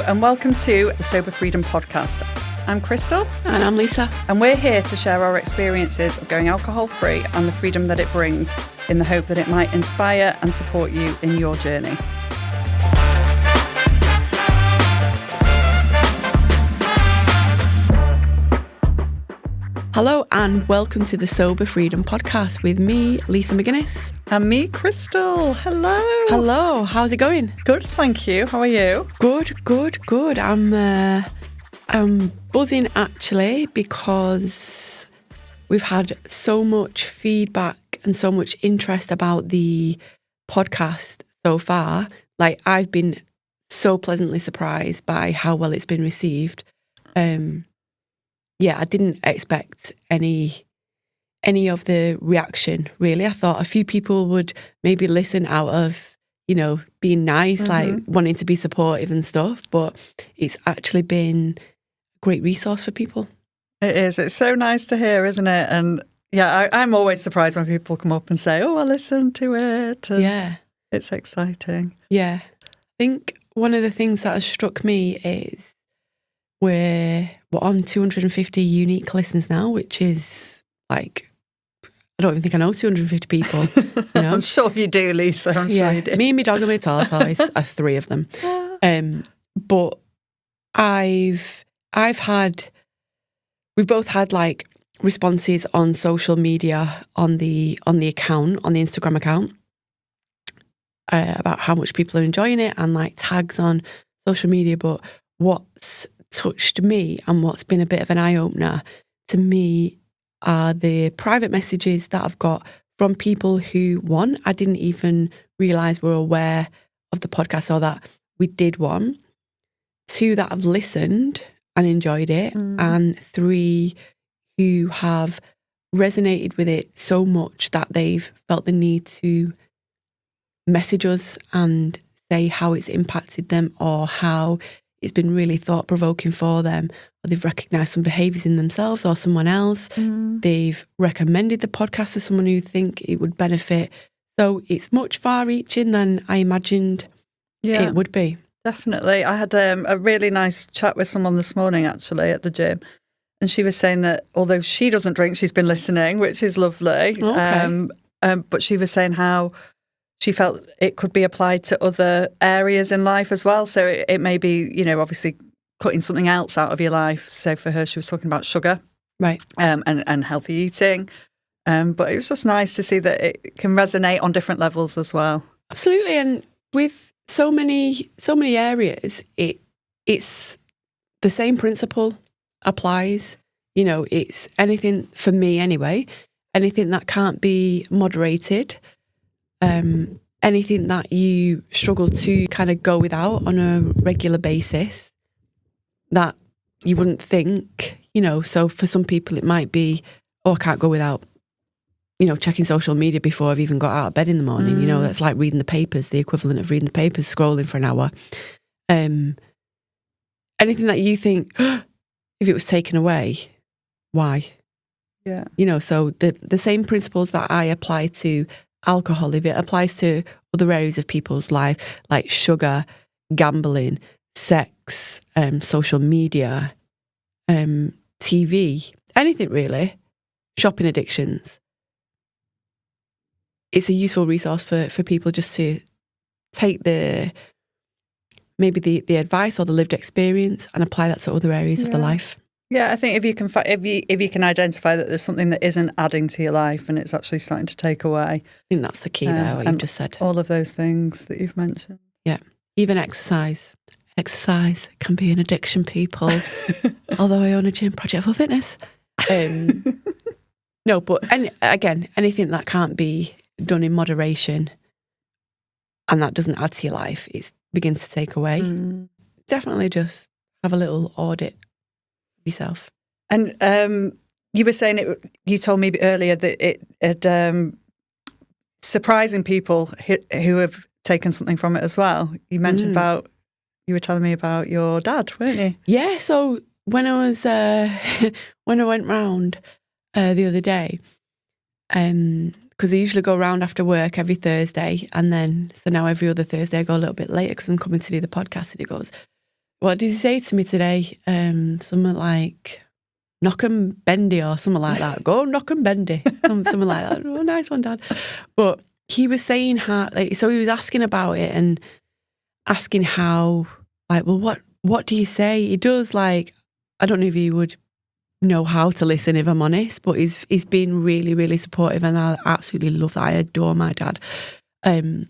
and welcome to the Sober Freedom Podcast. I'm Christal. And I'm Lisa. And we're here to share our experiences of going alcohol-free and the freedom that it brings in the hope that it might inspire and support you in your journey. Hello and welcome to the Sober Freedom Podcast with me, Lisa McGinnis. And me, Christal. Hello. Hello, how's it going? Good, thank you. How are you? Good. I'm buzzing actually because we've had so much feedback and so much interest about the podcast so far. Like, I've been so pleasantly surprised by how well it's been received. I didn't expect any of the reaction, really. I thought a few people would maybe listen out of, being nice, like wanting to be supportive and stuff, but it's actually been a great resource for people. It is. It's so nice to hear, isn't it? And yeah, I'm always surprised when people come up and say, I listened to it. And yeah. It's exciting. Yeah. I think one of the things that has struck me is we're on 250 unique listens now, which is like, I don't even think I know 250 people. I'm sure you do, Lisa. I'm sure you do. Me and my dog and my tortoise are three of them. But we've both had like responses on social media on the account, on the Instagram account, about how much people are enjoying it and like tags on social media. But what's touched me and what's been a bit of an eye-opener to me are the private messages that I've got from people who, one, I didn't even realise were aware of the podcast or that we did one, two, that have listened and enjoyed it, and three, who have resonated with it so much that they've felt the need to message us and say how it's impacted them or how it's been really thought-provoking for them, or they've recognised some behaviours in themselves or someone else. They've recommended the podcast to someone who think it would benefit. So it's much far-reaching than I imagined it would be. Definitely. I had a really nice chat with someone this morning, actually, at the gym. And she was saying that although she doesn't drink, she's been listening, which is lovely. Okay. But she was saying how she felt it could be applied to other areas in life as well. So it may be, obviously cutting something else out of your life. So for her, she was talking about sugar, right, and healthy eating. But it was just nice to see that it can resonate on different levels as well. Absolutely, and with so many areas, it's the same principle applies. It's anything, for me anyway, anything that can't be moderated. Anything that you struggle to kind of go without on a regular basis that you wouldn't think, so for some people it might be, I can't go without, checking social media before I've even got out of bed in the morning. That's like reading the papers, the equivalent of reading the papers, scrolling for an hour. Anything that you think, if it was taken away, why? Yeah. So the same principles that I apply to alcohol, if it applies to other areas of people's life, like sugar, gambling, sex, social media, TV, anything really, shopping addictions, it's a useful resource for people just to take the advice or the lived experience and apply that to other areas of their life. Yeah, I think if you can identify that there's something that isn't adding to your life and it's actually starting to take away. I think that's the key there, what you've just said. All of those things that you've mentioned. Yeah, even exercise. Exercise can be an addiction, people. Although I own a gym, Project for Fitness. No, but again, anything that can't be done in moderation and that doesn't add to your life, it begins to take away. Definitely just have a little audit yourself. And you were saying you told me earlier that it surprising people who have taken something from it as well. You mentioned you were telling me about your dad, weren't you? Yeah, so when I was when I went round the other day, because I usually go round after work every Thursday, and then so now every other Thursday I go a little bit later because I'm coming to do the podcast, and he goes, what did he say to me today? Something like, knock 'em bendy or something like that. Go knock 'em bendy. Something like that. Oh, nice one, Dad. But he was saying how, like, so he was asking about it and asking how, like, well, what do you say? He does, like, I don't know if he would know how to listen, if I'm honest, but he's been really, really supportive, and I absolutely love that. I adore my dad. And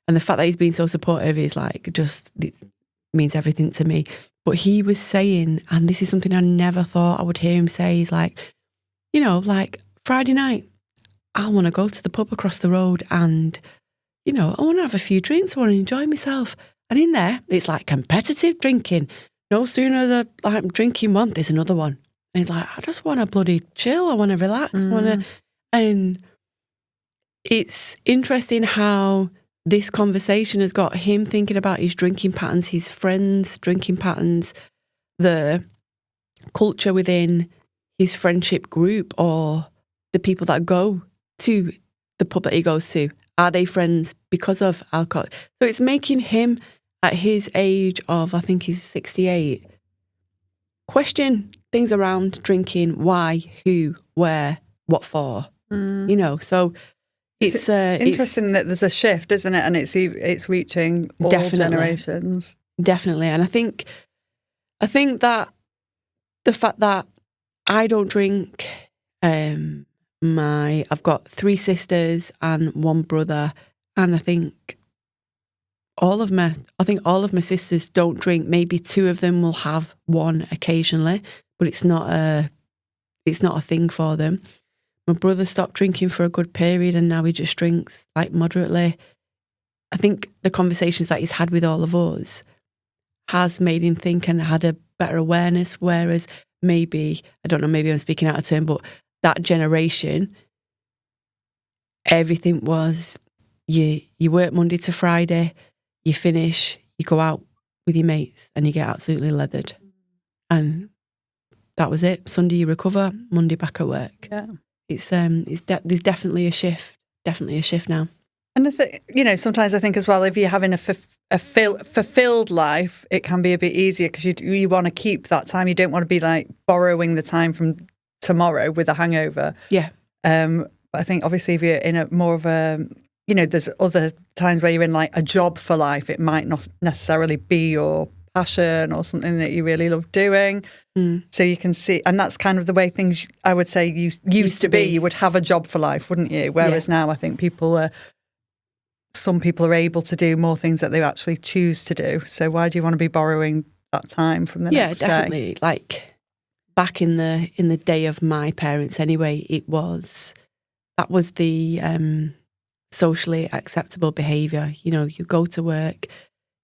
the fact that he's been so supportive is like, just it means everything to me. But he was saying, and this is something I never thought I would hear him say, he's like, you know, like Friday night, I want to go to the pub across the road and, you know, I want to have a few drinks, I want to enjoy myself. And in there, it's like competitive drinking. No sooner than I'm drinking one, there's another one. And he's like, I just want to bloody chill. I want to relax. And it's interesting how this conversation has got him thinking about his drinking patterns, his friends' drinking patterns, the culture within his friendship group, or the people that go to the pub that he goes to. Are they friends because of alcohol? So it's making him, at his age of, I think he's 68, question things around drinking, why, who, where, what for, you know. So it's interesting that there's a shift, isn't it? And it's reaching all generations. Definitely. And I think that the fact that I don't drink, I've got 3 sisters and 1 brother, and I think all of my sisters don't drink. Maybe 2 of them will have one occasionally, but it's not a thing for them. My brother stopped drinking for a good period, and now he just drinks like moderately. I think the conversations that he's had with all of us has made him think and had a better awareness, whereas maybe, I don't know, maybe I'm speaking out of turn, but that generation, everything was you work Monday to Friday, you finish, you go out with your mates and you get absolutely leathered. And that was it. Sunday you recover, Monday back at work. Yeah. There's definitely a shift now. And I think, you know, sometimes I think as well, if you're having a fulfilled life, it can be a bit easier because you want to keep that time. You don't want to be like borrowing the time from tomorrow with a hangover. Yeah. But I think obviously if you're in a more of a, you know, there's other times where you're in like a job for life. It might not necessarily be your passion or something that you really love doing. So you can see, and that's kind of the way things, I would say, used to be. You would have a job for life, wouldn't you? Whereas now I think some people are able to do more things that they actually choose to do. So why do you want to be borrowing that time from the next day? Yeah, definitely. Like back in the day of my parents anyway, that was the socially acceptable behaviour. You know, you go to work,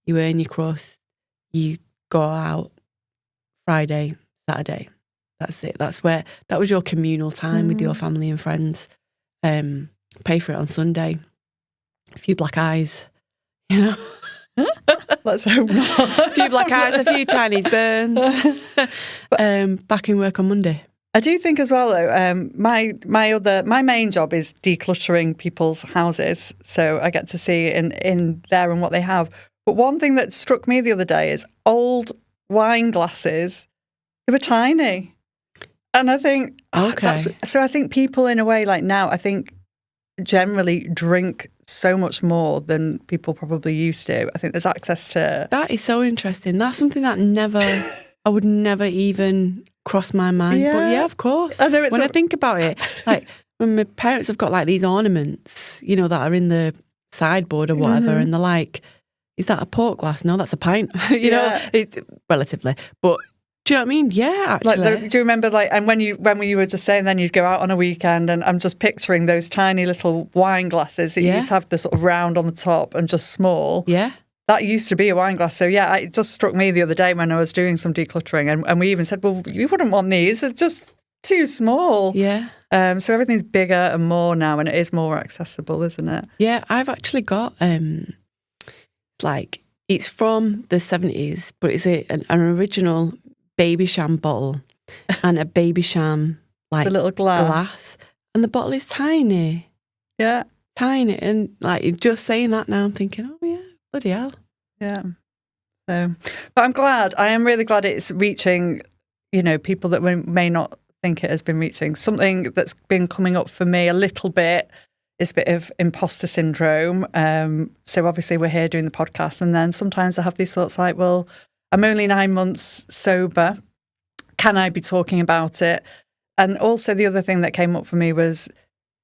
you earn your crust, you go out Friday, Saturday. That's it. That was your communal time with your family and friends. Pay for it on Sunday. A few black eyes, you know. Let's hope not. A few black eyes, a few Chinese burns. Back in work on Monday. I do think as well, though, my main job is decluttering people's houses, so I get to see in there and what they have. But one thing that struck me the other day is old wine glasses. They were tiny, and I think so. I think people, in a way, like now, I think generally drink so much more than people probably used to. I think there's access to. That is so interesting. That's something that I would never even cross my mind. Yeah. But yeah, of course. I know I think about it, like when my parents have got like these ornaments, you know, that are in the sideboard or whatever, and they're like, is that a port glass? No, that's a pint. you know, relatively. But do you know what I mean? Yeah, actually. Like, do you remember, like, and when you were just saying then you'd go out on a weekend, and I'm just picturing those tiny little wine glasses that you used to have the sort of round on the top and just small. Yeah. That used to be a wine glass. So yeah, it just struck me the other day when I was doing some decluttering, and we even said, well, you wouldn't want these. It's just too small. Yeah. So everything's bigger and more now, and it is more accessible, isn't it? Yeah, I've actually got like, it's from the 70s, but it's an original Baby Sham bottle and a Baby Sham, like, the little glass. And the bottle is tiny. Yeah. Tiny. And like, just saying that now, I'm thinking, oh yeah, bloody hell. Yeah. So, but I am really glad it's reaching, people that may not think it has been reaching. Something that's been coming up for me a little bit is a bit of imposter syndrome. So obviously we're here doing the podcast, and then sometimes I have these thoughts like, well, I'm only 9 months sober. Can I be talking about it? And also the other thing that came up for me was,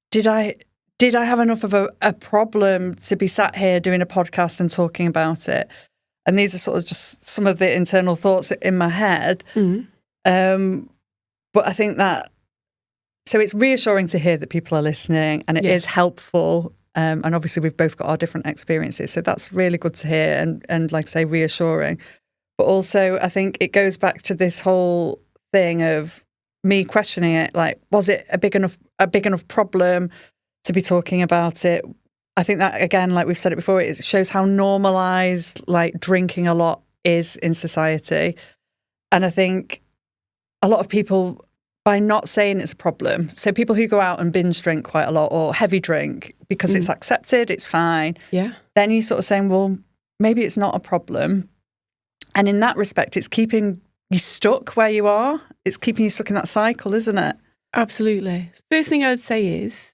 did I have enough of a problem to be sat here doing a podcast and talking about it? And these are sort of just some of the internal thoughts in my head. But I think so it's reassuring to hear that people are listening, and it is helpful. And obviously we've both got our different experiences. So that's really good to hear and like I say, reassuring. But also I think it goes back to this whole thing of me questioning it. Like, was it a big enough problem to be talking about it? I think that, again, like we've said it before, it shows how normalised like drinking a lot is in society. And I think a lot of people, by not saying it's a problem, so people who go out and binge drink quite a lot or heavy drink because it's accepted, it's fine. Yeah. Then you're sort of saying, well, maybe it's not a problem. And in that respect, it's keeping you stuck where you are. It's keeping you stuck in that cycle, isn't it? Absolutely. First thing I'd say is,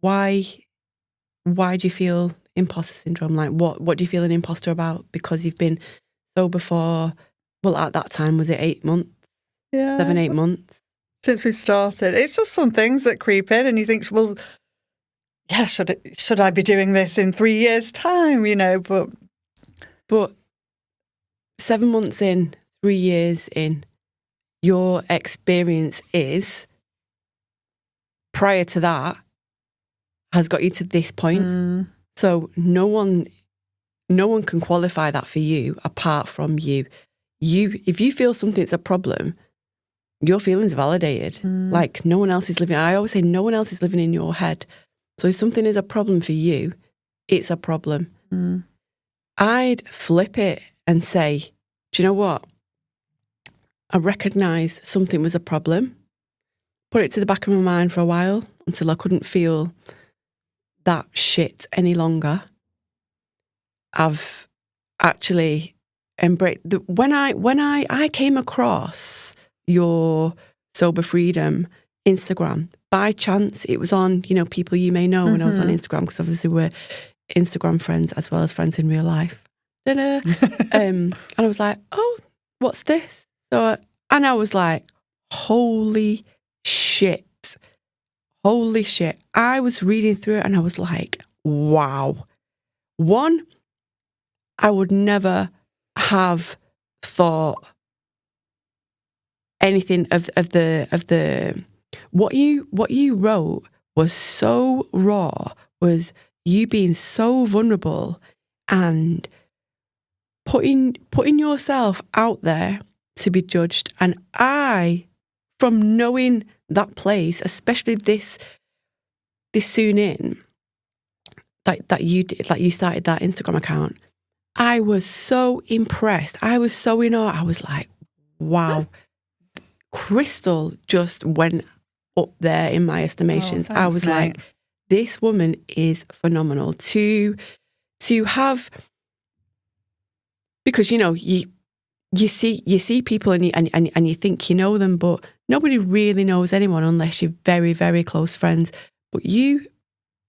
why do you feel imposter syndrome? Like, what do you feel an imposter about? Because you've been sober for, well, at that time, was it 8 months? Yeah. 7-8 months? Since we started. It's just some things that creep in and you think, well, yeah, should I be doing this in 3 years' time, But 7 months in, 3 years in, your experience is, prior to that, has got you to this point. So no one can qualify that for you apart from you. If you feel something's a problem, your feelings are validated. Like, no one else is living. I always say no one else is living in your head. So if something is a problem for you, it's a problem. I'd flip it and say, do you know what? I recognised something was a problem, put it to the back of my mind for a while until I couldn't feel that shit any longer. I've actually embraced when I came across your Sober Freedom Instagram by chance. It was on, people you may know when I was on Instagram, because obviously we're Instagram friends as well as friends in real life. And I was like, oh, what's this? And I was like, holy shit. I was reading through it and I was like, wow. One, I would never have thought anything of the what you wrote was so raw, was you being so vulnerable and putting yourself out there to be judged. And I, from knowing that place, especially this soon in, that you started that Instagram account, I was so impressed. I was so in awe. I was like, wow, Christal just went up there in my estimations. I was like, this woman is phenomenal. To have, because you see people and you think you know them, but nobody really knows anyone unless you're very, very close friends. But you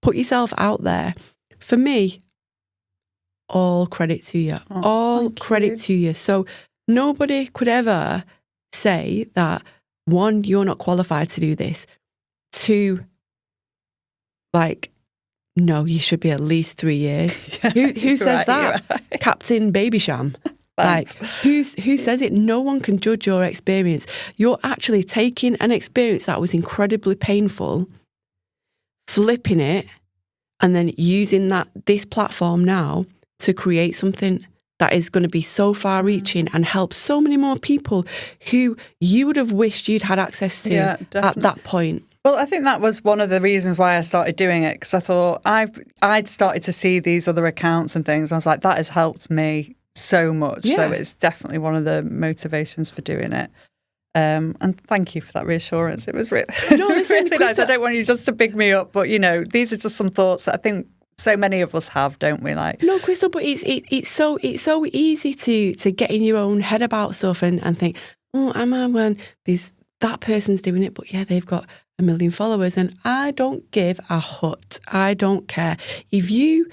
put yourself out there. For me, all credit to you. All credit to you. So nobody could ever say that, one, you're not qualified to do this. Two, like, no, you should be at least 3 years. Yeah, who says that? Right. Captain Babysham. Like, who says it? No one can judge your experience. You're actually taking an experience that was incredibly painful, flipping it, and then using this platform now to create something that is going to be so far-reaching and help so many more people who you would have wished you'd had access to at that point. Well, I think that was one of the reasons why I started doing it, because I thought I'd started to see these other accounts and things. I was like, that has helped me so much. Yeah. So it's definitely one of the motivations for doing it. And thank you for that reassurance. It was really, really nice. I don't want you just to big me up, but these are just some thoughts that I think so many of us have, don't we? Like, no, Christal, but it's so easy to get in your own head about stuff and think, oh, am I when that person's doing it, but yeah, they've got 1 million followers, and I don't give a hoot. I don't care if you're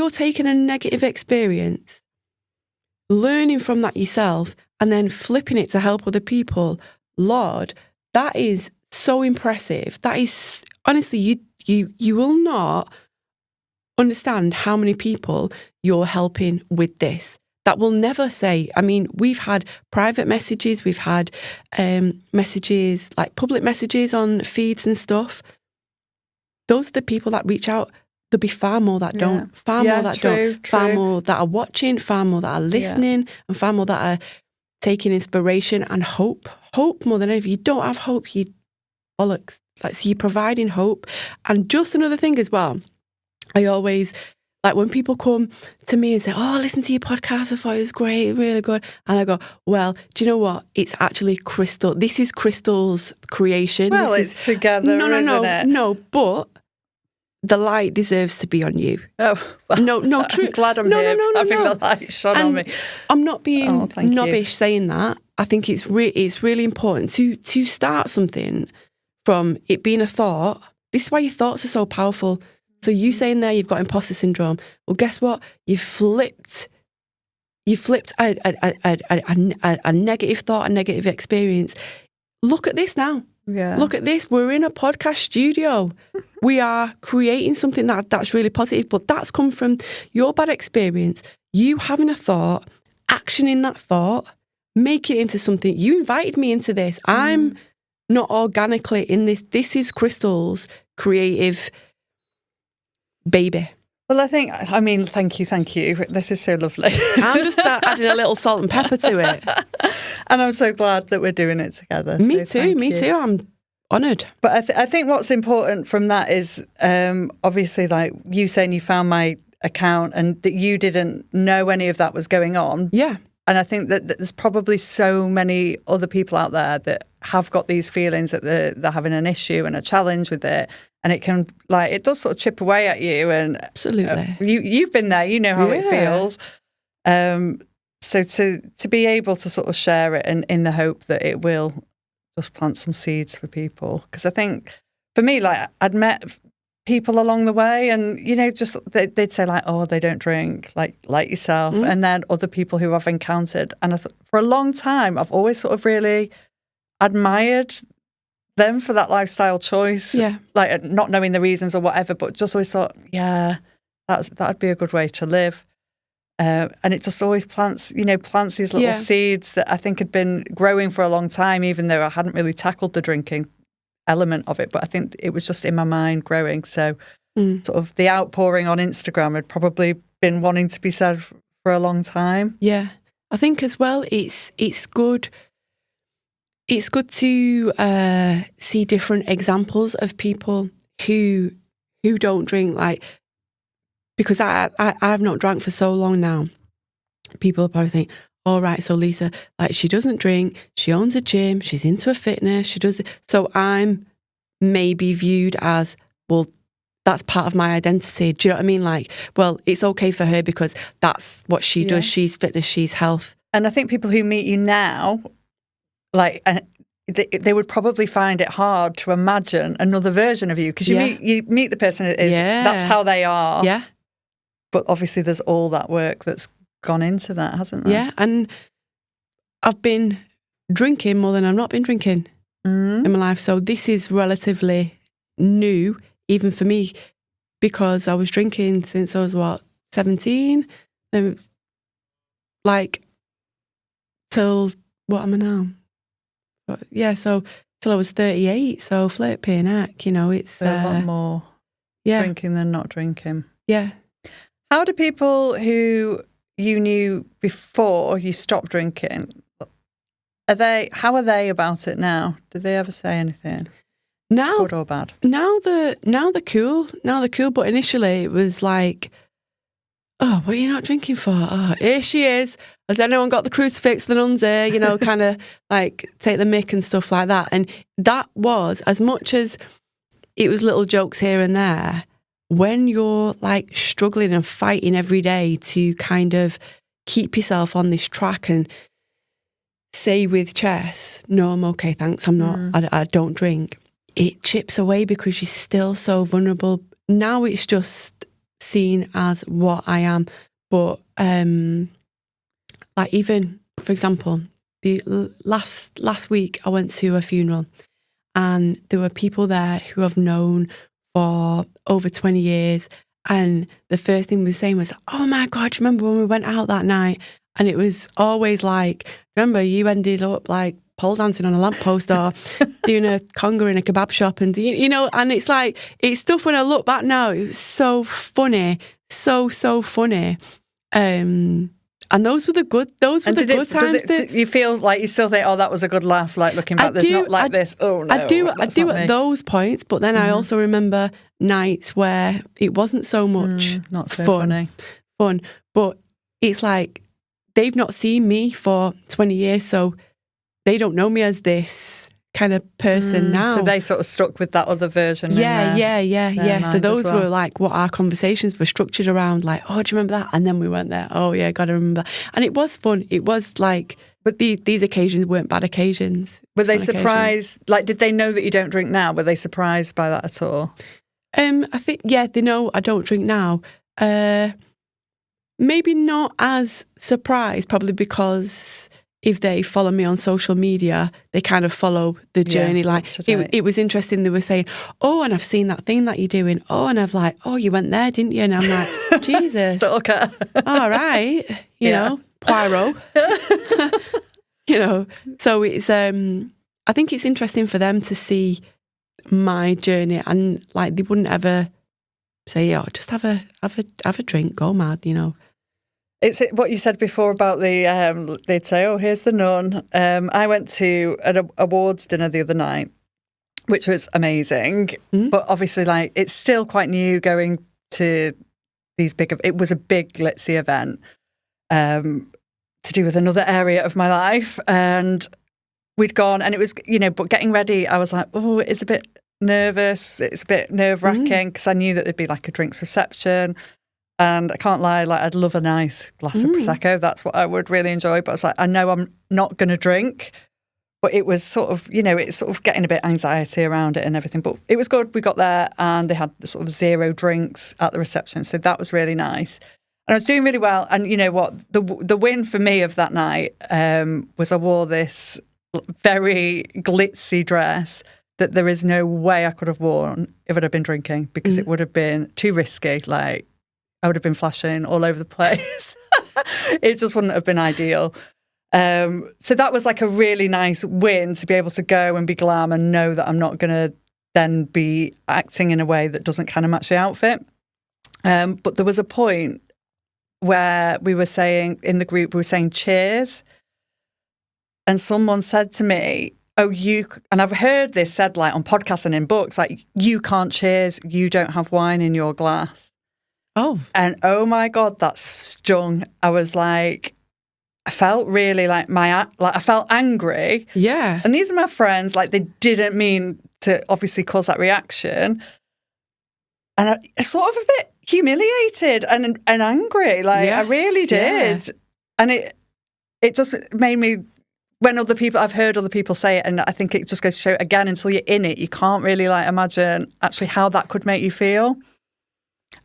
taking a negative experience, learning from that yourself, and then flipping it to help other people. Lord, that is so impressive. That is, honestly, you will not understand how many people you're helping with this. That will never say, I mean, we've had private messages, we've had messages, like public messages on feeds and stuff. Those are the people that reach out. There'll be far more that don't, far more that don't, far more that are watching, far more that are listening, and far more that are taking inspiration and hope. Hope more than ever. If you don't have hope, you bollocks. Like, so you're providing hope. And just another thing as well, I always, like when people come to me and say, oh, listen to your podcast, I thought it was great, really good. And I go, well, do you know what? It's actually Christal. This is Christal's creation. Well, it's together, isn't it? No, but the light deserves to be on you. Oh, well, no, true. I'm glad I'm here having the light shone on me. I'm not being knobbish you. saying that. I think it's really important to start something from it being a thought. This is why your thoughts are so powerful. So you saying there you've got imposter syndrome. Well, guess what? You flipped a negative thought, a negative experience. Look at this now. Yeah. Look at this. We're in a podcast studio. We are creating something that's really positive, but that's come from your bad experience, you having a thought, actioning that thought, make it into something. You invited me into this. I'm not organically in this. This is Christal's creative baby. Well, I mean, thank you. This is so lovely. I'm just adding a little salt and pepper to it. And I'm so glad that we're doing it together. Me too. I'm honoured. But I think what's important from that is obviously, like you saying you found my account and that you didn't know any of that was going on. Yeah. And I think that there's probably so many other people out there that have got these feelings that they're having an issue and a challenge with it. And it can, like, it does sort of chip away at you. And absolutely, you've been there, you know how it feels. So to be able to sort of share it and in the hope that it will just plant some seeds for people. Because I think for me, like, I'd met people along the way and, you know, just they'd say like, oh, they don't drink, like yourself. And then other people who I've encountered. And for a long time, I've always sort of really admired them for that lifestyle choice. Yeah. Like not knowing the reasons or whatever, but just always thought, yeah, that'd be a good way to live. And it just always plants these little seeds that I think had been growing for a long time, even though I hadn't really tackled the drinking element of it. But I think it was just in my mind growing. So sort of the outpouring on Instagram had probably been wanting to be said for a long time. Yeah. I think as well, it's good. It's good to see different examples of people who don't drink, like, because I've not drank for so long now. People probably think, all right, so Lisa, like, she doesn't drink, she owns a gym, she's into her fitness, she does it. So I'm maybe viewed as, well, that's part of my identity. Do you know what I mean? Like, well, it's okay for her because that's what she does. She's fitness, she's health. And I think people who meet you now, like, they would probably find it hard to imagine another version of you because you meet the person that's how they are. Yeah. But obviously there's all that work that's gone into that, hasn't there? Yeah, and I've been drinking more than I've not been drinking in my life. So this is relatively new, even for me, because I was drinking since I was, 17? Like, till, what am I now? But yeah, so till I was 38, so flipping heck, you know, it's... a lot more drinking than not drinking. Yeah. How do people who you knew before you stopped drinking, how are they about it now? Did they ever say anything? Now, good or bad? Now they're cool. Now they're cool, but initially it was like, oh, what are you not drinking for? Oh, here she is. Has anyone got the crucifix, the nuns here? You know, kind of like take the mick and stuff like that. And that was, as much as it was little jokes here and there, when you're like struggling and fighting every day to kind of keep yourself on this track and say with Chess, no, I'm okay, thanks, I'm not, I don't drink, it chips away because you're still so vulnerable. Now it's just seen as what I am. But like even, for example, the last week I went to a funeral and there were people there who I've known for over 20 years. And the first thing we were saying was, oh my God, do you remember when we went out that night? And it was always like, remember you ended up like pole dancing on a lamppost or doing a conga in a kebab shop, and you know, and it's like, it's stuff when I look back now, it was so funny, so funny. And those were the good times. Do you feel like you still think, oh, that was a good laugh, like looking back, there's not like this, oh no. I do at those points, but then I also remember nights where it wasn't so much not so fun, but it's like, they've not seen me for 20 years, so they don't know me as this kind of person now. So they sort of stuck with that other version. Yeah. So those were like what our conversations were structured around, like, oh, do you remember that? And then we went there. Oh yeah, gotta remember. And it was fun. It was like, but these occasions weren't bad occasions. Were they surprised? Like, did they know that you don't drink now? Were they surprised by that at all? I think, yeah, they know I don't drink now. Maybe not as surprised, probably because if they follow me on social media, they kind of follow the journey. Like it was interesting. They were saying, oh, and I've seen that thing that you're doing. Oh, and I've like, oh, you went there, didn't you? And I'm like, Jesus. Stalker. All right. You know, Poirot. You know, so it's, I think it's interesting for them to see my journey, and like they wouldn't ever say, oh, just have a drink, go mad, you know. It's what you said before about they'd say, oh, here's the nun. I went to an awards dinner the other night, which was amazing. But obviously, like, it's still quite new going to these it was a big glitzy event to do with another area of my life. And we'd gone, and it was, you know, but getting ready, I was like, oh, it's a bit nervous. It's a bit nerve-wracking because I knew that there'd be like a drinks reception. And I can't lie, like, I'd love a nice glass of Prosecco. That's what I would really enjoy. But I was like, I know I'm not going to drink. But it was sort of, you know, it's sort of getting a bit anxiety around it and everything. But it was good. We got there and they had sort of 0 drinks at the reception. So that was really nice. And I was doing really well. And you know what? The win for me of that night was I wore this very glitzy dress that there is no way I could have worn if I'd have been drinking, because it would have been too risky. Like, I would have been flashing all over the place. It just wouldn't have been ideal. So that was like a really nice win, to be able to go and be glam and know that I'm not going to then be acting in a way that doesn't kind of match the outfit. But there was a point where we were saying, in the group, we were saying cheers. And someone said to me, oh, and I've heard this said like on podcasts and in books, like, you can't cheers, you don't have wine in your glass. Oh. And oh my God, that stung. I was like, I felt really like I felt angry. Yeah. And these are my friends, like, they didn't mean to obviously cause that reaction. And I sort of a bit humiliated and angry. Like, yes, I really did. Yeah. And it just made me, when I've heard other people say it, and I think it just goes to show, again, until you're in it, you can't really like imagine actually how that could make you feel.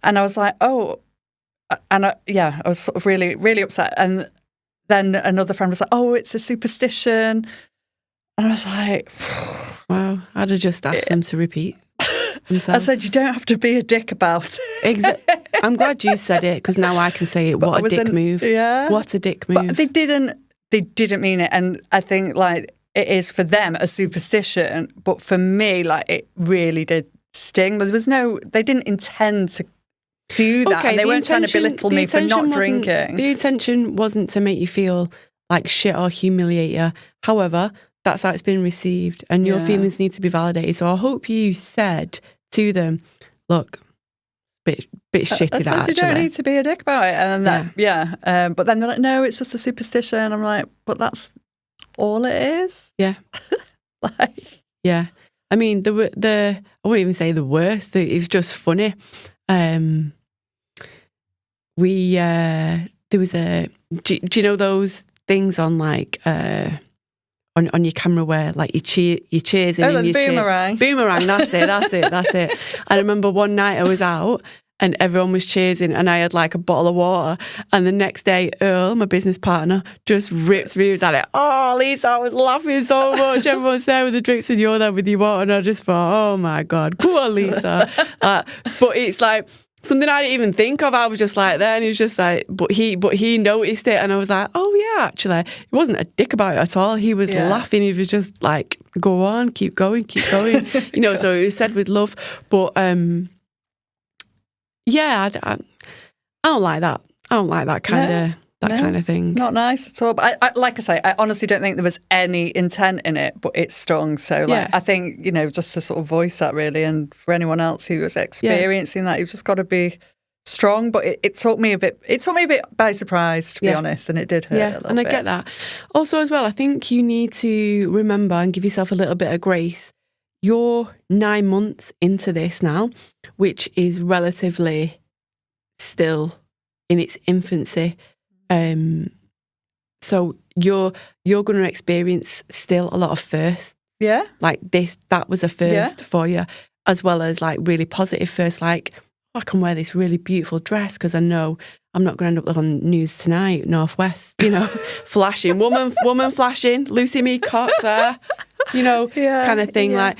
And I was like, oh, and I was sort of really, really upset. And then another friend was like, oh, it's a superstition. And I was like, wow, I'd have just asked them to repeat themselves. I said, you don't have to be a dick about it. I'm glad you said it, because now I can say it. What a dick move. Yeah. What a dick move. But they didn't mean it. And I think like it is for them a superstition. But for me, like, it really did sting. They didn't intend to do that. Okay, and they weren't trying to belittle me for not drinking. The intention wasn't to make you feel like shit or humiliate you. However, that's how it's been received, and your feelings need to be validated. So I hope you said to them, look, bit shitty that actually. You don't need to be a dick about it. And but then they're like, no, it's just a superstition. I'm like, but that's all it is? Yeah. Like, yeah. I mean, I wouldn't even say the worst. It's just funny. We there was a. Do you know those things on like on your camera where like you cheers in and you boomerang. Boomerang. That's it. I remember one night I was out and everyone was cheersing and I had like a bottle of water, and the next day Earl, my business partner, just rips me. He was at it. Oh, Lisa, I was laughing so much. Everyone's there with the drinks and you're there with your water, and I just thought, oh my God, go on, Lisa. But it's like something I didn't even think of. I was just like there, and he was just like, but he noticed it, and I was like, oh yeah, actually, he wasn't a dick about it at all. He was laughing. He was just like, go on, keep going. You know, so it was said with love. But yeah, I don't like that. I don't like that kind of thing. Not nice at all. But I like I say, I honestly don't think there was any intent in it, but it's strong. So I think, you know, just to sort of voice that really, and for anyone else who was experiencing that, you've just got to be strong. But it took me a bit by surprise, to be honest, and it did hurt a little bit. And I get that. Also as well, I think you need to remember and give yourself a little bit of grace. You're 9 months into this now, which is relatively still in its infancy. So you're going to experience still a lot of firsts. Yeah. Like that was a first for you, as well as like really positive first, like, I can wear this really beautiful dress because I know I'm not going to end up on News Tonight, Northwest, you know, flashing, woman flashing, Lucy Me cock there, you know, kind of thing. Like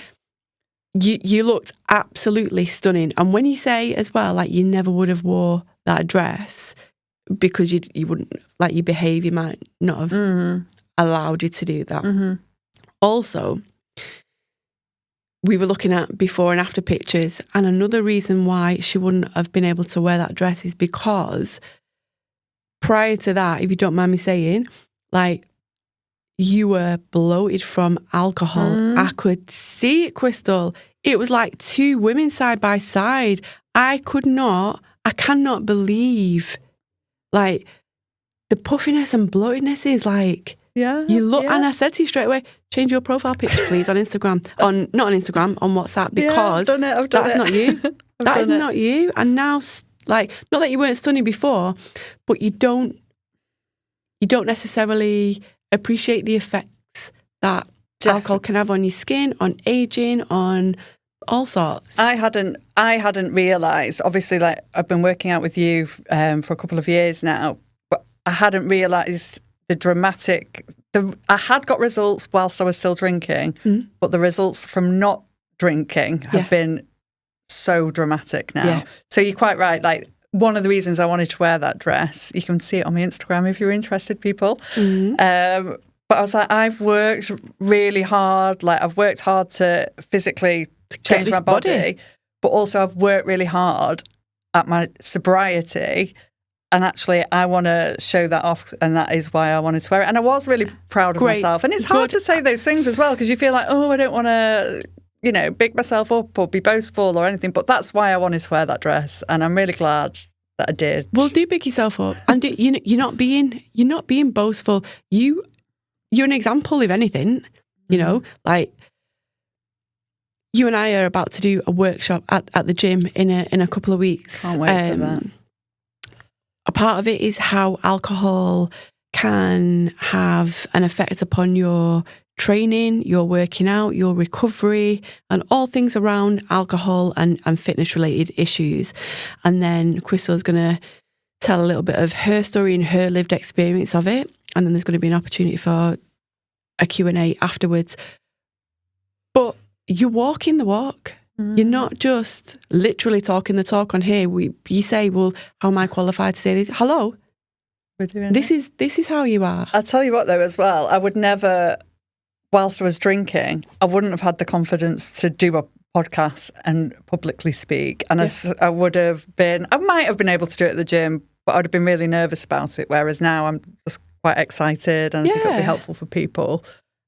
you looked absolutely stunning. And when you say as well, like you never would have wore that dress because you wouldn't, like your behaviour might not have allowed you to do that. Mm-hmm. Also, we were looking at before and after pictures, and another reason why she wouldn't have been able to wear that dress is because prior to that, if you don't mind me saying, like, you were bloated from alcohol. I could see it, Christal. It was like two women side by side. I cannot believe, like, the puffiness and bloatedness is like, you look, and I said to you straight away, change your profile picture, please, on Instagram. Not on Instagram, on WhatsApp, because I've done that's it. not you. That is not you. And now, like, not that you weren't stunning before, but you don't necessarily appreciate the effects that alcohol can have on your skin, on aging, on all sorts. I hadn't realised. Obviously, like, I've been working out with you for a couple of years now, but I hadn't realised the dramatic. I had got results whilst I was still drinking, but the results from not drinking have been so dramatic now. Yeah. So you're quite right. Like, one of the reasons I wanted to wear that dress, you can see it on my Instagram if you're interested, people. But I was like, I've worked really hard. Like, I've worked hard to physically change my body, but also I've worked really hard at my sobriety. And actually, I want to show that off, and that is why I wanted to wear it. And I was really proud of myself. And it's hard to say those things as well, because you feel like, oh, I don't want to, you know, big myself up or be boastful or anything. But that's why I wanted to wear that dress, and I'm really glad that I did. Well, do big yourself up, and you're not being boastful. You're an example, if anything. You know, like, you and I are about to do a workshop at the gym in a couple of weeks. Can't wait for that. A part of it is how alcohol can have an effect upon your training, your working out, your recovery, and all things around alcohol and fitness-related issues. And then Christal's going to tell a little bit of her story and her lived experience of it. And then there's going to be an opportunity for a Q&A afterwards. But you're walking the walk. You're not just literally talking the talk on here. You say, well, how am I qualified to say this? Hello, this is how you are. I'll tell you what, though, as well, I would never, whilst I was drinking, I wouldn't have had the confidence to do a podcast and publicly speak. And I would have been, I might have been able to do it at the gym, but I'd have been really nervous about it. Whereas now I'm just quite excited, and I think it'll be helpful for people.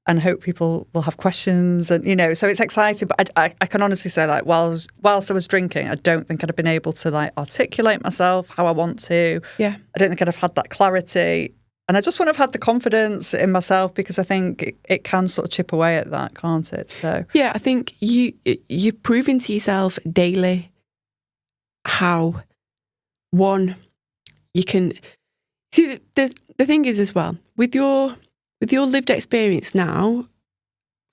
And hope people will have questions, and, you know, so it's exciting. But I can honestly say, like, whilst I was drinking, I don't think I'd have been able to, like, articulate myself how I want to. Yeah. I don't think I'd have had that clarity, and I just wouldn't have had the confidence in myself, because I think it can sort of chip away at that, can't it? So yeah, I think you're proving to yourself daily how, one, you can see the thing is as well with your lived experience now,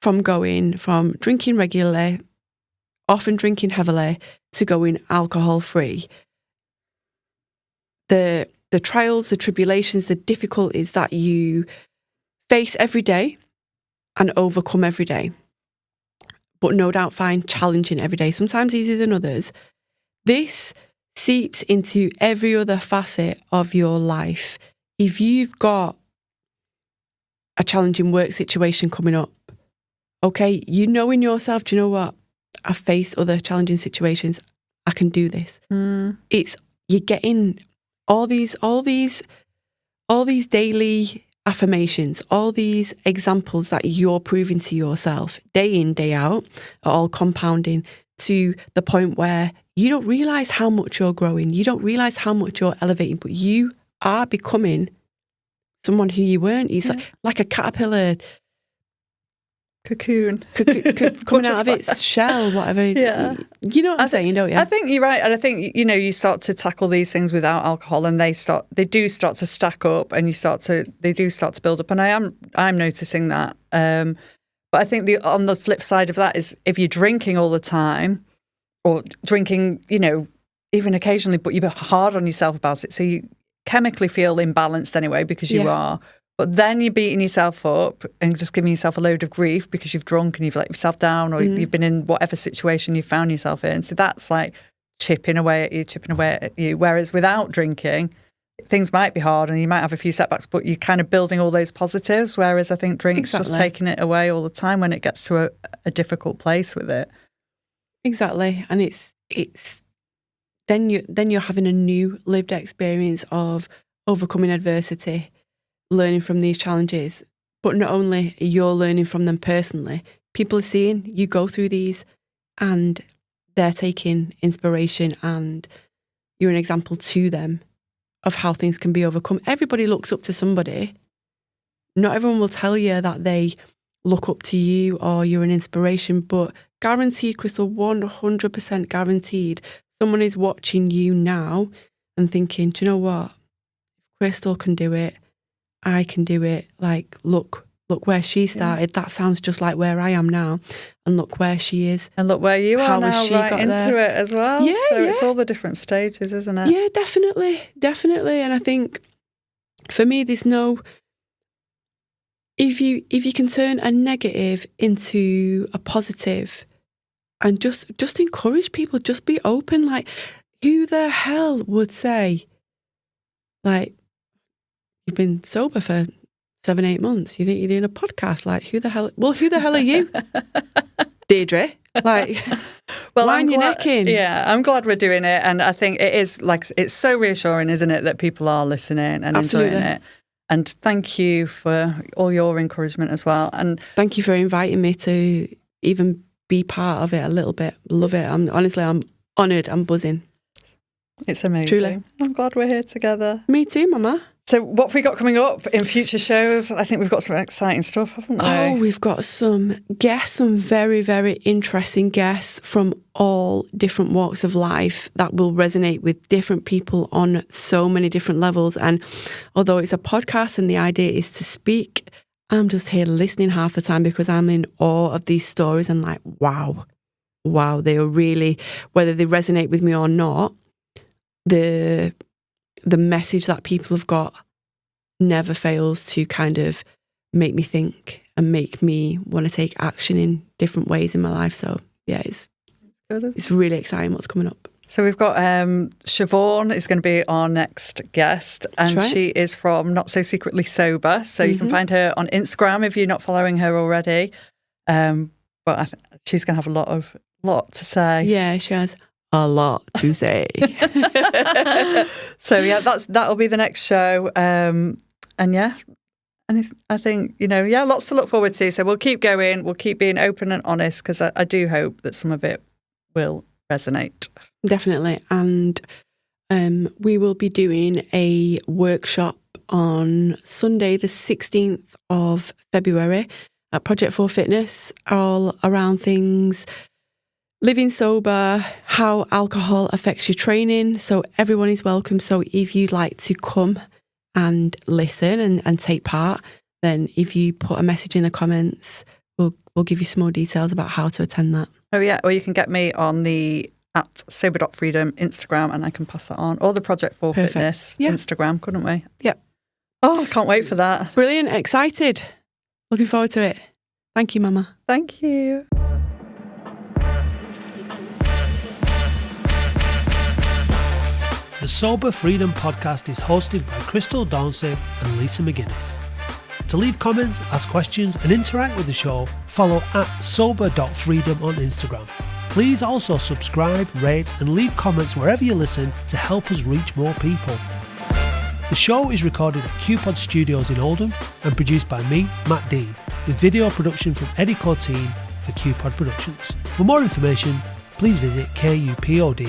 from going from drinking regularly, often drinking heavily, to going alcohol free. The trials, the tribulations, the difficulties that you face every day and overcome every day, but no doubt find challenging every day, sometimes easier than others. This seeps into every other facet of your life. If you've got a challenging work situation coming up, okay, you know in yourself, do you know what? I've faced other challenging situations. I can do this. It's, you're getting all these daily affirmations, all these examples that you're proving to yourself day in, day out, are all compounding to the point where you don't realise how much you're growing. You don't realise how much you're elevating, but you are becoming someone who you weren't. It's like a caterpillar cocoon coming out of its shell, whatever. Yeah. You know what I'm saying, don't you? I think you're right. And I think, you know, you start to tackle these things without alcohol and they do start to stack up and they do start to build up. And I'm noticing that. But I think on the flip side of that is if you're drinking all the time or drinking, you know, even occasionally, but you're hard on yourself about it. So you chemically feel imbalanced anyway because you are. But then you're beating yourself up and just giving yourself a load of grief because you've drunk and you've let yourself down or you've been in whatever situation you found yourself in. So that's like chipping away at you. Whereas without drinking, things might be hard and you might have a few setbacks, but you're kind of building all those positives. Whereas I think drink's just taking it away all the time when it gets to a difficult place with it. Exactly. And it's then you're having a new lived experience of overcoming adversity, learning from these challenges. But not only you're learning from them personally, people are seeing you go through these and they're taking inspiration and you're an example to them of how things can be overcome. Everybody looks up to somebody. Not everyone will tell you that they look up to you or you're an inspiration, but guaranteed, Christal, 100% guaranteed, someone is watching you now and thinking, do you know what? Christal can do it. I can do it. Like, look where she started. That sounds just like where I am now. And look where she is. And look where you are now, has she right got into there? it as well. Yeah, so it's all the different stages, isn't it? Yeah, definitely. And I think for me, there's no, if you can turn a negative into a positive and just encourage people, just be open. Like, who the hell would say, like, you've been sober for 7-8 months. You think you're doing a podcast? Like, who the hell are you? Deirdre? Like, well, line your neck in. Yeah, I'm glad we're doing it. And I think it is, like, it's so reassuring, isn't it, that people are listening and enjoying it. And thank you for all your encouragement as well. And thank you for inviting me to even be part of it a little bit. Love it. I'm honoured. I'm buzzing. It's amazing. Truly. I'm glad we're here together. Me too, Mama. So what have we got coming up in future shows? I think we've got some exciting stuff, haven't we? Oh, we've got some guests, some very, very interesting guests from all different walks of life that will resonate with different people on so many different levels. And although it's a podcast and the idea is to speak, I'm just here listening half the time because I'm in awe of these stories and like, wow, they are really, whether they resonate with me or not, the message that people have got never fails to kind of make me think and make me want to take action in different ways in my life. So yeah, it's really exciting what's coming up. So we've got Siobhan is going to be our next guest, and she is from Not So Secretly Sober. So you can find her on Instagram if you're not following her already. But she's going to have a lot to say. Yeah, she has a lot to say. So yeah, that'll be the next show. And I think, lots to look forward to. So we'll keep going. We'll keep being open and honest because I do hope that some of it will resonate. Definitely. And we will be doing a workshop on Sunday, the 16th of February at Project 4 Fitness, all around things living sober, how alcohol affects your training. So everyone is welcome. So if you'd like to come and listen and take part, then if you put a message in the comments, we'll give you some more details about how to attend that. Oh yeah, or you can get me on the @sober.freedom Instagram and I can pass that on. Or the Project 4 Perfect. Fitness Yeah. Instagram, couldn't we? Yep. Oh, I can't wait for that. Brilliant, excited. Looking forward to it. Thank you, Mama. Thank you. The Sober Freedom podcast is hosted by Christal, Dauncey and Lisa McGinnis. To leave comments, ask questions and interact with the show, follow @sober.freedom on Instagram. Please also subscribe, rate and leave comments wherever you listen to help us reach more people. The show is recorded at KUPOD Studios in Oldham and produced by me, Matt Dean, with video production from Eddie Corteen for KUPOD Productions. For more information, please visit KUPOD.co.uk.